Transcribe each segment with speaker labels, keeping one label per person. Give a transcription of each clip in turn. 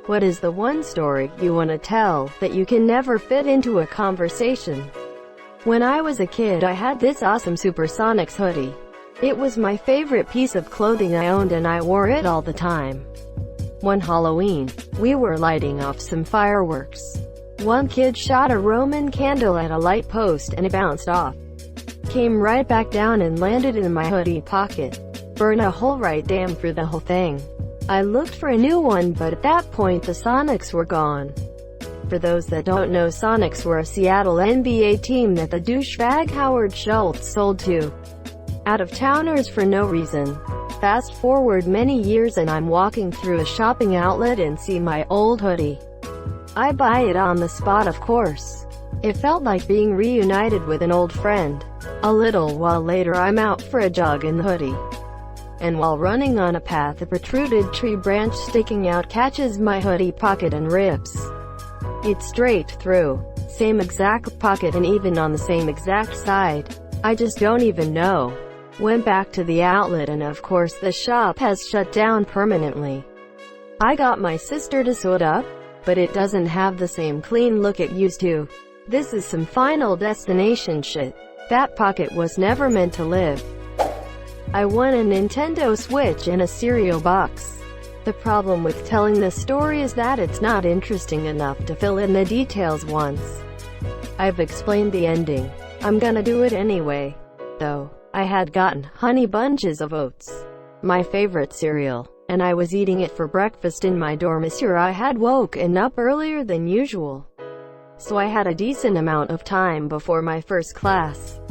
Speaker 1: What is the one story you want to tell that you can never fit into a conversation? When I was a kid, I had this awesome Supersonics hoodie. It was my favorite piece of clothing I owned, and I wore it all the time. One Halloween, we were lighting off some fireworks. One kid shot a Roman candle at a light post and it bounced off. Came right back down and landed in my hoodie pocket. Burned a hole right damn through the whole thing. I looked for a new one, but at that point the Sonics were gone. For those that don't know, Sonics were a Seattle NBA team that the douchebag Howard Schultz sold to out-of-towners for no reason. Fast forward many years and I'm walking through a shopping outlet and see my old hoodie. I buy it on the spot, of course. It felt like being reunited with an old friend. A little while later I'm out for a jog in the hoodie. And while running on a path, a protruded tree branch sticking out catches my hoodie pocket and rips it straight through. Same exact pocket and even on the same exact side. I just don't even know. Went back to the outlet and of course the shop has shut down permanently. I got my sister to sew it up, but it doesn't have the same clean look it used to. This is some Final Destination shit. That pocket was never meant to live. I won a Nintendo Switch and a cereal box. The problem with telling this story is that it's not interesting enough to fill in the details once I've explained the ending. I'm gonna do it anyway, though. I had gotten Honey Bunches of Oats, my favorite cereal, and I was eating it for breakfast in my dormitory. I had woken up earlier than usual, so I had a decent amount of time before my first class.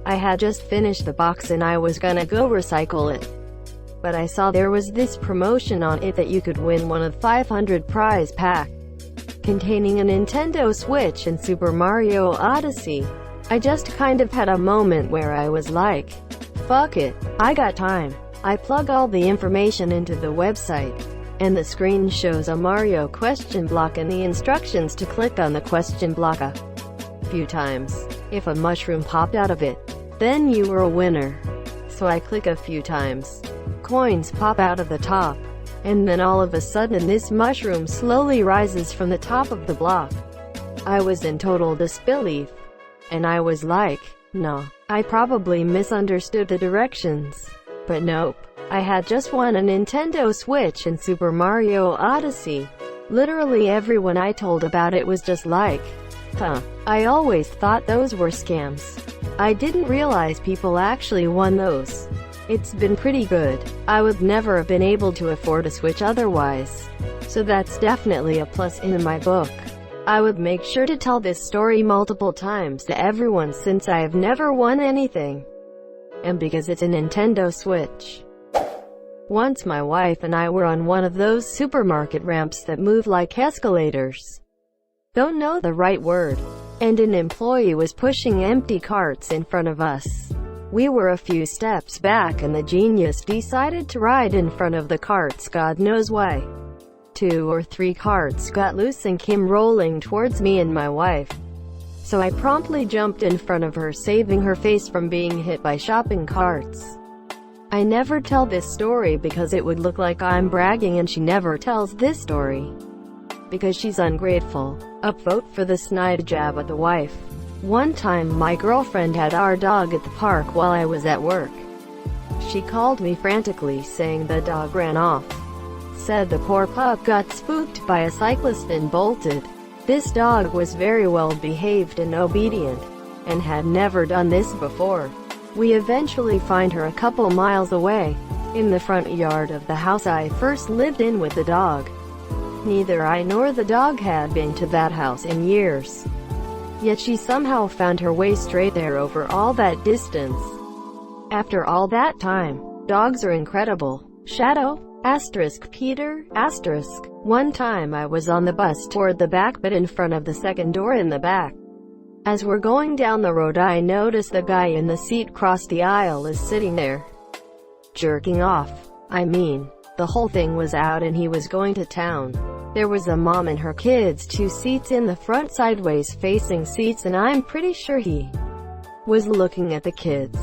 Speaker 1: I had just finished the box and I was gonna go recycle it. But I saw there was this promotion on it that you could win one of 500 prize pack containing a Nintendo Switch and Super Mario Odyssey. I just kind of had a moment where I was like, fuck it, I got time. I plug all the information into the website, and the screen shows a Mario question block and the instructions to click on the question block a few times. If a mushroom popped out of it, then you were a winner. So I click a few times. Coins pop out of the top, and then all of a sudden this mushroom slowly rises from the top of the block. I was in total disbelief, and I was like, no, I probably misunderstood the directions. But nope, I had just won a Nintendo Switch and Super Mario Odyssey. Literally everyone I told about it was just like, huh, I always thought those were scams. I didn't realize people actually won those. It's been pretty good. I would never have been able to afford a Switch otherwise. So that's definitely a plus in my book. I would make sure to tell this story multiple times to everyone since I have never won anything. And because it's a Nintendo Switch. Once my wife and I were on one of those supermarket ramps that move like escalators. Don't know the right word. And an employee was pushing empty carts in front of us. We were a few steps back and the genius decided to ride in front of the carts, God knows why. 2 or 3 carts got loose and came rolling towards me and my wife. So I promptly jumped in front of her, saving her face from being hit by shopping carts. I never tell this story because it would look like I'm bragging, and she never tells this story because she's ungrateful. Upvote for the snide jab at the wife. One time my girlfriend had our dog at the park while I was at work. She called me frantically saying the dog ran off. Said the poor pup got spooked by a cyclist and bolted. This dog was very well behaved and obedient, and had never done this before. We eventually find her a couple miles away, in the front yard of the house I first lived in with the dog. Neither I nor the dog had been to that house in years. Yet she somehow found her way straight there over all that distance. After all that time, dogs are incredible. Shadow, Peter, One time I was on the bus toward the back but in front of the second door in the back. As we're going down the road I noticed the guy in the seat across the aisle is sitting there, jerking off. I mean, the whole thing was out and he was going to town. There was a mom and her kids, 2 seats in the front sideways facing seats, and I'm pretty sure he was looking at the kids.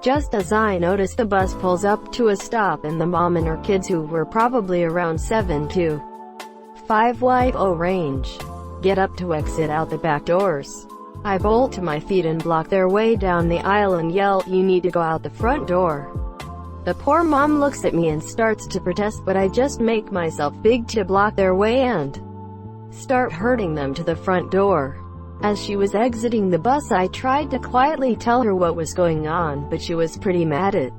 Speaker 1: Just as I noticed, the bus pulls up to a stop and the mom and her kids, who were probably around 7 to 5-Y-O range. Get up to exit out the back doors. I bolt to my feet and block their way down the aisle and yell, "You need to go out the front door." The poor mom looks at me and starts to protest, but I just make myself big to block their way and start herding them to the front door. As she was exiting the bus, I tried to quietly tell her what was going on, but she was pretty mad at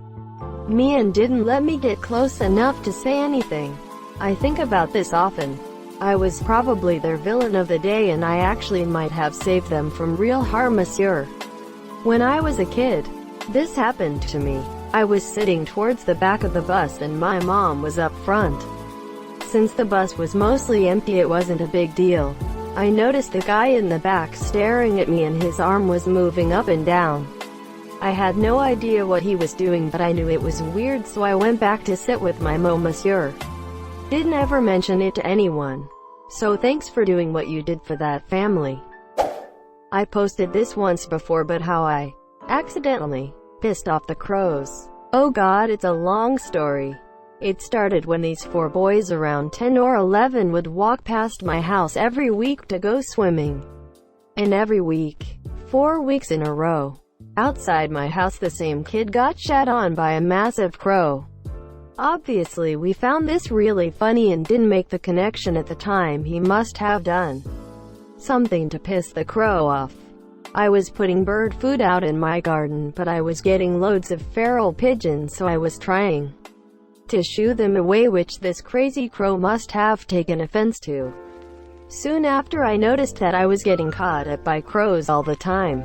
Speaker 1: me and didn't let me get close enough to say anything. I think about this often. I was probably their villain of the day, and I actually might have saved them from real harm, monsieur. When I was a kid, this happened to me. I was sitting towards the back of the bus and my mom was up front. Since the bus was mostly empty, it wasn't a big deal. I noticed the guy in the back staring at me and his arm was moving up and down. I had no idea what he was doing, but I knew it was weird, so I went back to sit with my monsieur. Didn't ever mention it to anyone. So thanks for doing what you did for that family. I posted this once before, but how I accidentally pissed off the crows. Oh god, it's a long story. It started when these 4 boys around 10 or 11 would walk past my house every week to go swimming. And every week, 4 weeks in a row, outside my house the same kid got shat on by a massive crow. Obviously we found this really funny and didn't make the connection at the time. He must have done something to piss the crow off. I was putting bird food out in my garden, but I was getting loads of feral pigeons, so I was trying to shoo them away, which this crazy crow must have taken offense to. Soon after, I noticed that I was getting caught up by crows all the time.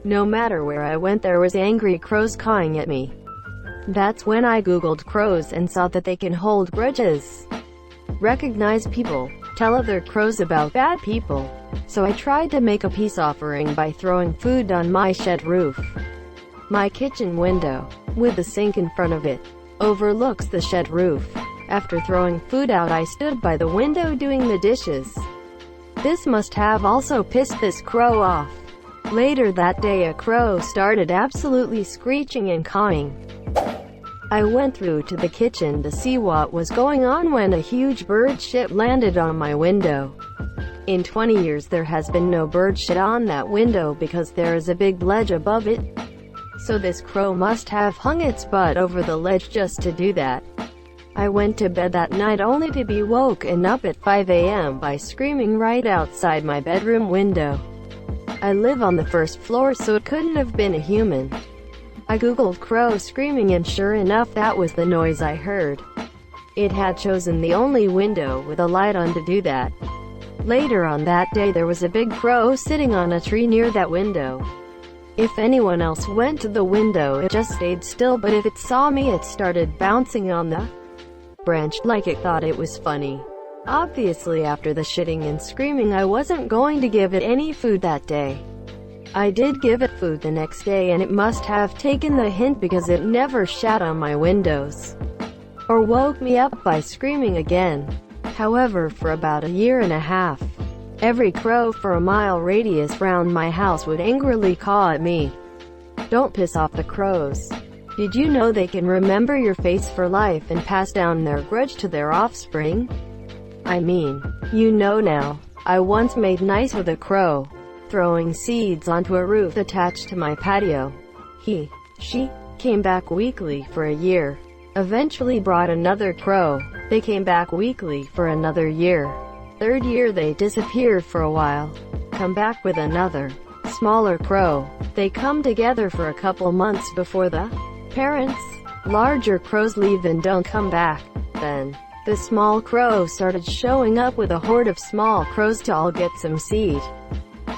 Speaker 1: No matter where I went, there was angry crows cawing at me. That's when I googled crows and saw that they can hold grudges, recognize people, tell other crows about bad people. So I tried to make a peace offering by throwing food on my shed roof. My kitchen window, with the sink in front of it, overlooks the shed roof. After throwing food out, I stood by the window doing the dishes. This must have also pissed this crow off. Later that day, a crow started absolutely screeching and cawing. I went through to the kitchen to see what was going on when a huge bird shit landed on my window. In 20 years there has been no bird shit on that window because there is a big ledge above it. So this crow must have hung its butt over the ledge just to do that. I went to bed that night only to be woken up at 5 a.m. by screaming right outside my bedroom window. I live on the first floor, so it couldn't have been a human. I googled crow screaming and sure enough that was the noise I heard. It had chosen the only window with a light on to do that. Later on that day there was a big crow sitting on a tree near that window. If anyone else went to the window, it just stayed still, but if it saw me, it started bouncing on the branch like it thought it was funny. Obviously after the shitting and screaming, I wasn't going to give it any food that day. I did give it food the next day, and it must have taken the hint because it never shat on my windows or woke me up by screaming again. However, for about a year and a half, every crow for a mile radius round my house would angrily caw at me. Don't piss off the crows. Did you know they can remember your face for life and pass down their grudge to their offspring? I mean, you know now. I once made nice with a crow, throwing seeds onto a roof attached to my patio. She came back weekly for a year. Eventually brought another crow. They came back weekly for another year. Third year they disappeared for a while. Come back with another, smaller crow. They come together for a couple months before the parents, larger crows leave and don't come back. Then, the small crow started showing up with a horde of small crows to all get some seed.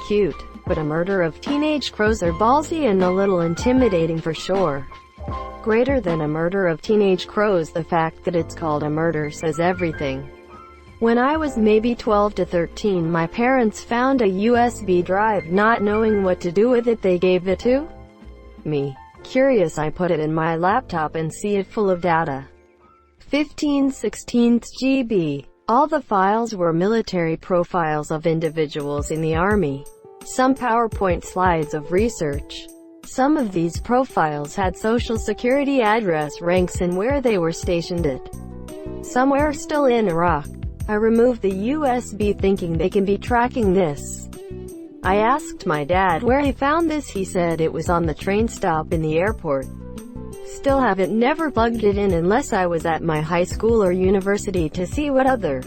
Speaker 1: Cute, but a murder of teenage crows are ballsy and a little intimidating for sure. Greater than a murder of teenage crows, the fact that it's called a murder says everything. When I was maybe 12 to 13, my parents found a USB drive. Not knowing what to do with it, they gave it to me. Curious, I put it in my laptop and see it full of data. 15/16 GB. All the files were military profiles of individuals in the Army. Some PowerPoint slides of research. Some of these profiles had social security address, ranks, and where they were stationed at. Some were still in Iraq. I removed the USB thinking they can be tracking this. I asked my dad where he found this. He said it was on the train stop in the airport. Still haven't never plugged it in unless I was at my high school or university to see what other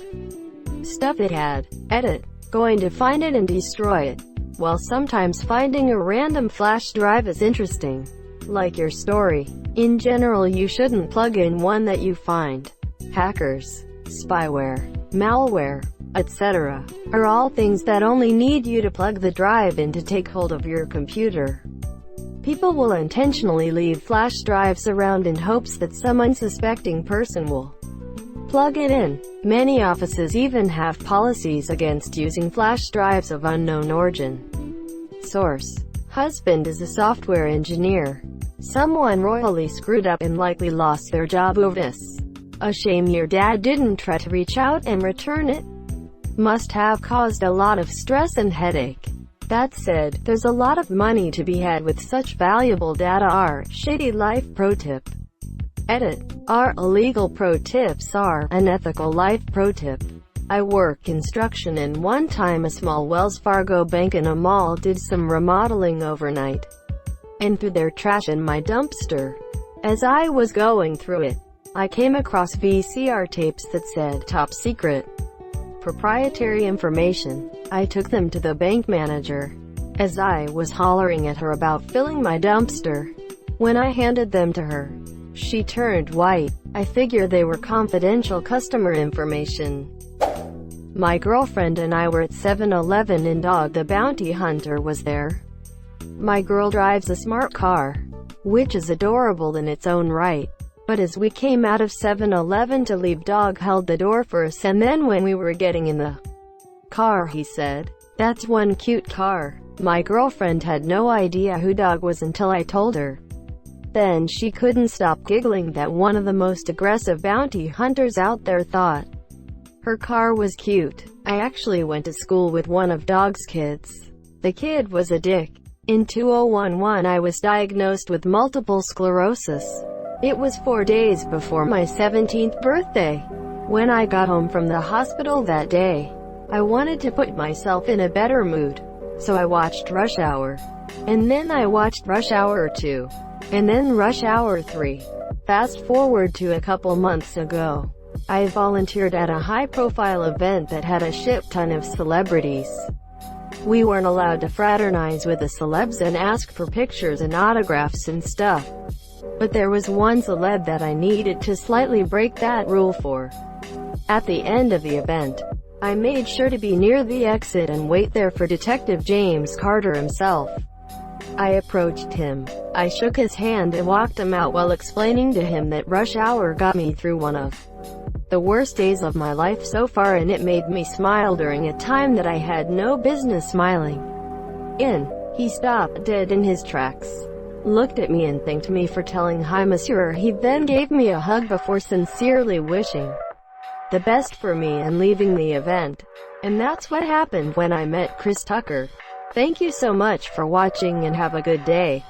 Speaker 1: stuff it had. Edit. Going to find it and destroy it. Well, sometimes finding a random flash drive is interesting. Like your story. In general, you shouldn't plug in one that you find. Hackers, spyware, malware, etc. are all things that only need you to plug the drive in to take hold of your computer. People will intentionally leave flash drives around in hopes that some unsuspecting person will plug it in. Many offices even have policies against using flash drives of unknown origin. Source: husband is a software engineer. Someone royally screwed up and likely lost their job over this. A shame your dad didn't try to reach out and return it. Must have caused a lot of stress and headache. That said, there's a lot of money to be had with such valuable data. Our shady life pro tip. Edit. Our illegal pro tips are unethical life pro tip. I work construction and one time a small Wells Fargo bank in a mall did some remodeling overnight and threw their trash in my dumpster. As I was going through it, I came across VCR tapes that said top secret proprietary information. I took them to the bank manager. As I was hollering at her about filling my dumpster, when I handed them to her, she turned white. I figure they were confidential customer information. My girlfriend and I were at 7-Eleven and Dog the Bounty Hunter was there. My girl drives a smart car, which is adorable in its own right. But as we came out of 7-Eleven to leave, Dog held the door for us, and then when we were getting in the car he said, "That's one cute car." My girlfriend had no idea who Dog was until I told her. Then she couldn't stop giggling that one of the most aggressive bounty hunters out there thought her car was cute. I actually went to school with one of Dog's kids. The kid was a dick. In 2011 I was diagnosed with multiple sclerosis. It was 4 days before my 17th birthday. When I got home from the hospital that day, I wanted to put myself in a better mood. So I watched Rush Hour. And then I watched Rush Hour 2. And then Rush Hour 3. Fast forward to a couple months ago. I volunteered at a high-profile event that had a shit ton of celebrities. We weren't allowed to fraternize with the celebs and ask for pictures and autographs and stuff. But there was one celeb that I needed to slightly break that rule for. At the end of the event, I made sure to be near the exit and wait there for Detective James Carter himself. I approached him. I shook his hand and walked him out while explaining to him that Rush Hour got me through one of the worst days of my life so far, and it made me smile during a time that I had no business smiling in. He stopped dead in his tracks, looked at me and thanked me for telling hi monsieur. He then gave me a hug before sincerely wishing the best for me and leaving the event. And that's what happened when I met Chris Tucker. Thank you so much for watching and have a good day.